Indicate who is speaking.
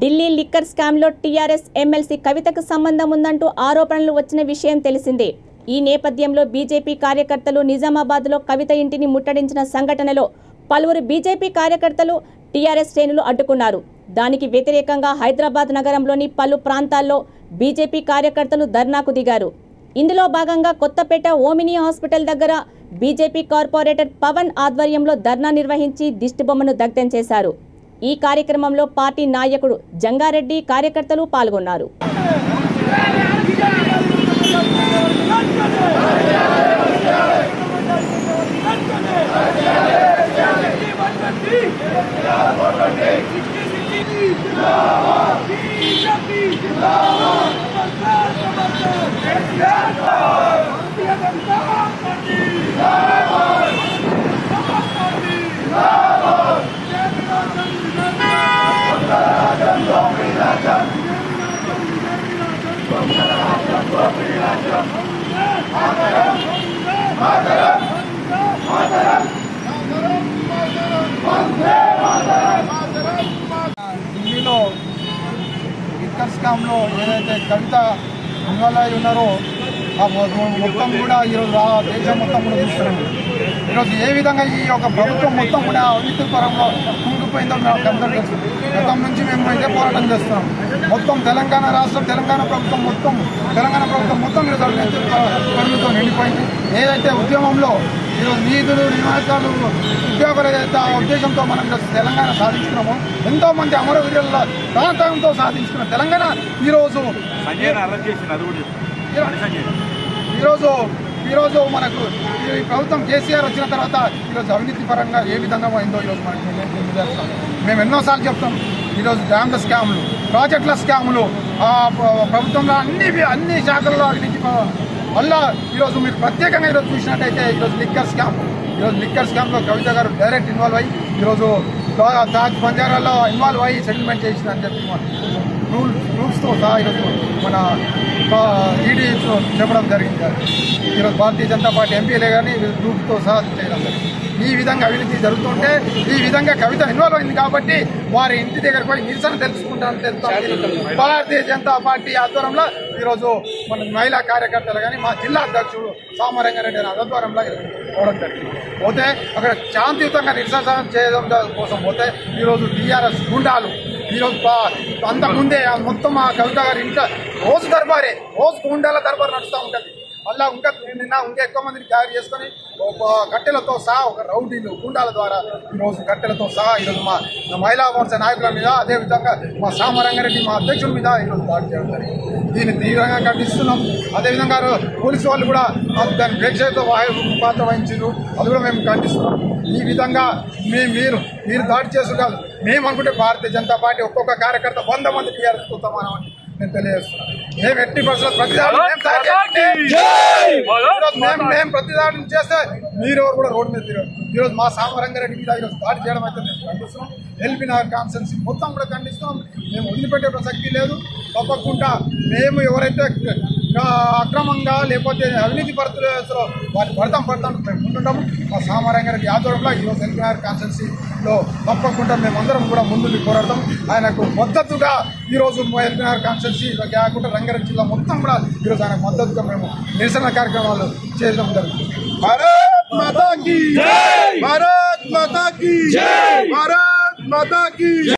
Speaker 1: Delhi liquor స్కామ్లో TRS MLC కవితకు సంబంధం ఉందంటూ ఆరోపణలు వచ్చిన విషయం తెలిసిందే. ఈ నేపథ్యంలో బీజేపీ కార్యకర్తలు నిజామాబాద్లో కవిత ఇంటిని ముట్టడించిన సంఘటనలో పలువురు బీజేపీ కార్యకర్తలు టీఆర్ఎస్ శ్రేణులు అడ్డుకున్నారు. దానికి వ్యతిరేకంగా హైదరాబాద్ నగరంలోని పలు ప్రాంతాల్లో బీజేపీ కార్యకర్తలు ధర్నాకు దిగారు. ఇందులో భాగంగా కొత్తపేట ఓమినీ హాస్పిటల్ దగ్గర బీజేపీ కార్పొరేటర్ పవన్ ఆధ్వర్యంలో ధర్నా నిర్వహించి దిష్టిబొమ్మను దగ్ధం చేశారు. ఈ కార్యక్రమంలో పార్టీ నాయకుడు జంగారెడ్డి కార్యకర్తలు పాల్గొన్నారు.
Speaker 2: ఢిల్లీలో లిక్కర్ స్కామ్లో ఏదైతే కవిత ఇన్వాల్వ్ అయి ఉన్నారో ఆ మొత్తం కూడా ఈరోజు దేశం మొత్తం కూడా చూస్తున్నాము. ఈరోజు ఏ విధంగా ఈ యొక్క ప్రభుత్వం మొత్తం కూడా అవినీతి పరంగా కుంగిపోయిందో మేము తెలుసు. గతం నుంచి మేము ఇదే పోరాటం చేస్తున్నాం. మొత్తం తెలంగాణ రాష్ట్రం, తెలంగాణ ప్రభుత్వం మొత్తం ఈరోజు అవినీతి పనులతో నిండిపోయింది. ఏదైతే ఉద్యమంలో ఈరోజు నిధులు నియామకాలు ఉద్యోగాలు ఏదైతే ఆ ఉద్దేశంతో మనం తెలంగాణ సాధించుకున్నామో, ఎంతోమంది అమరవీరుల ప్రాంతంతో సాధించుకున్న తెలంగాణ ఈరోజు మనకు ఈ ప్రభుత్వం కేసీఆర్ వచ్చిన తర్వాత ఈరోజు అవినీతి పరంగా ఏ విధంగా అయిందో ఈరోజు మనకి తెలియజేస్తాం. మేము ఎన్నోసార్లు చెప్తాం. ఈరోజు డ్యామ్ల స్కాములు, ప్రాజెక్టుల స్కాములు, ప్రభుత్వంలో అన్ని శాఖల్లో అవినీతి వల్ల ఈరోజు మీరు ప్రత్యేకంగా ఈరోజు చూసినట్టయితే ఈరోజు లిక్కర్ స్కామ్లో కవిత గారు డైరెక్ట్ ఇన్వాల్వ్ అయ్యి ఈరోజు తాజ్ బంజారాలో ఇన్వాల్వ్ అయ్యి సెటిల్మెంట్ చేసిందని చెప్పి ప్రూఫ్స్తో సహా ఈరోజు మన ఈడీ చెప్పడం జరిగింది. ఈరోజు భారతీయ జనతా పార్టీ ఎంపీలే కానీ ప్రూఫ్తో సహా చేయడం జరిగింది. ఈ విధంగా అవినీతి జరుగుతుంటే ఈ విధంగా కవిత ఇన్వాల్వ్ అయింది కాబట్టి వారి ఇంటి దగ్గరకు పోయి నిరసన తెలుసుకుంటారని తెలుస్తాం. భారతీయ జనతా పార్టీ ఆధ్వర్యంలో ఈరోజు మన మహిళా కార్యకర్తలు కానీ మా జిల్లా అధ్యక్షుడు సామరంగారెడ్డి ఆధ్వర్యంలో పోవడం జరిగింది. పోతే అక్కడ శాంతియుతంగా నిరసన చేయడం కోసం పోతే ఈరోజు టీఆర్ఎస్ గుండాలు ఈరోజు అంతకుముందే మొత్తం ఆ కవిత గారి ఇంట్లో రోజు గుండాల దర్బారు నడుస్తూ ఉంటుంది. అలా నిన్న ఇంకా ఎక్కువ మందిని తయారు చేసుకొని కట్టెలతో సహా ఒక రౌడీలు గుండాల ద్వారా ఈరోజు కట్టెలతో సహా ఈరోజు మా మహిళా మోర్చా నాయకుల మీద, అదేవిధంగా మా సామరంగారెడ్డి మా అధ్యక్షుల మీద ఈరోజు దాడి చేయడం జరిగింది. దీన్ని తీవ్రంగా ఖండిస్తున్నాం. అదేవిధంగా పోలీసు వాళ్ళు కూడా దాని ప్రేక్షకులతో పాత్ర వహించారు. అది కూడా మేము ఖండిస్తున్నాం. ఈ విధంగా మీరు దాడి చేసు కాదు, మేము అనుకుంటే భారతీయ జనతా పార్టీ ఒక్కొక్క కార్యకర్త 100 మంది టీఆర్ఎస్ పోతామని నేను తెలియజేస్తున్నాను. మేము ఎట్టి పరిస్థితుల్లో మేము ప్రతిదాడి చేస్తే మీరు కూడా రోడ్డు మీద తిరగదు. ఈరోజు మా సామరంగారెడ్డి మీద ఈరోజు దాడి చేయడం అయితే మేము ఖండిస్తున్నాం. ఎల్బీ నగర్ కాన్స్టిట్యున్సీ మొత్తం కూడా ఖండిస్తున్నాం. మేము వదిలిపెట్టే ప్రసక్తి లేదు. తప్పకుండా మేము ఎవరైతే అక్రమంగా లేకపోతే అవినీతి పరిస్థితుల్లో వారిని పడతాం మేము ఉంటుంటాము. మా సామరంగారెడ్డి ఆధ్వర్యంలో ఈరోజు ఎల్బీ నగర్ కాన్స్టిట్యున్సీలో తప్పకుండా మేమందరం కూడా ముందుకు పోరాడతాం. ఆయనకు మద్దతుగా ఈరోజు ఎల్బీ నగర్ కాన్స్టిట్యున్సీ కాకుండా రంగారెడ్డి జిల్లా మొత్తం కూడా ఈరోజు ఆయన మద్దతుగా మేము నిరసన కార్యక్రమాలు చేయడం జరుగుతుంది. భారత్ మాతా కీ జై, భారత్ మాతా కీ జై, భారత్ మాతా కీ